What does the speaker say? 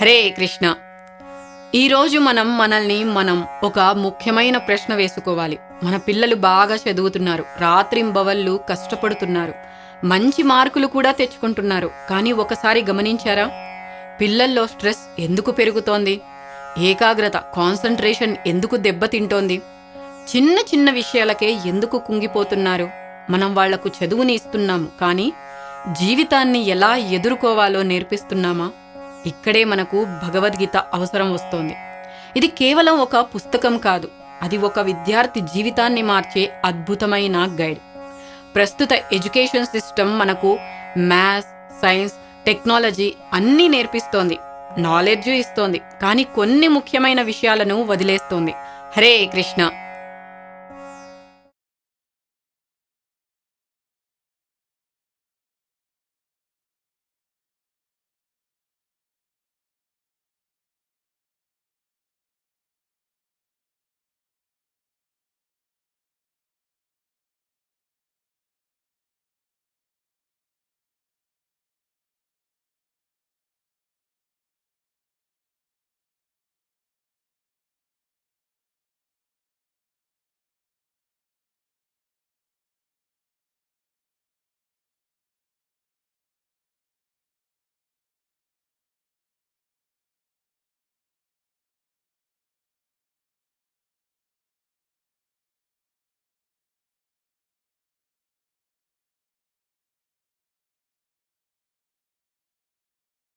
హరే కృష్ణ. ఈరోజు మనం ఒక ముఖ్యమైన ప్రశ్న వేసుకోవాలి. మన పిల్లలు బాగా చదువుతున్నారు, రాత్రింబవళ్ళు కష్టపడుతున్నారు, మంచి మార్కులు కూడా తెచ్చుకుంటున్నారు. కానీ ఒకసారి గమనించారా? పిల్లల్లో స్ట్రెస్ ఎందుకు పెరుగుతోంది? ఏకాగ్రత, కాన్సంట్రేషన్ ఎందుకు దెబ్బతింటోంది? చిన్న చిన్న విషయాలకే ఎందుకు కుంగిపోతున్నారు? మనం వాళ్లకు చదువుని ఇస్తున్నాము, కానీ జీవితాన్ని ఎలా ఎదుర్కోవాలో నేర్పిస్తున్నామా? ఇక్కడే మనకు భగవద్గీత అవసరం వస్తోంది. ఇది కేవలం ఒక పుస్తకం కాదు, అది ఒక విద్యార్థి జీవితాన్ని మార్చే అద్భుతమైన గైడ్. ప్రస్తుత ఎడ్యుకేషన్ సిస్టమ్ మనకు మ్యాథ్స్, సైన్స్, టెక్నాలజీ అన్నీ నేర్పిస్తోంది, నాలెడ్జ్ ఇస్తోంది, కానీ కొన్ని ముఖ్యమైన విషయాలను వదిలేస్తోంది. హరే కృష్ణ.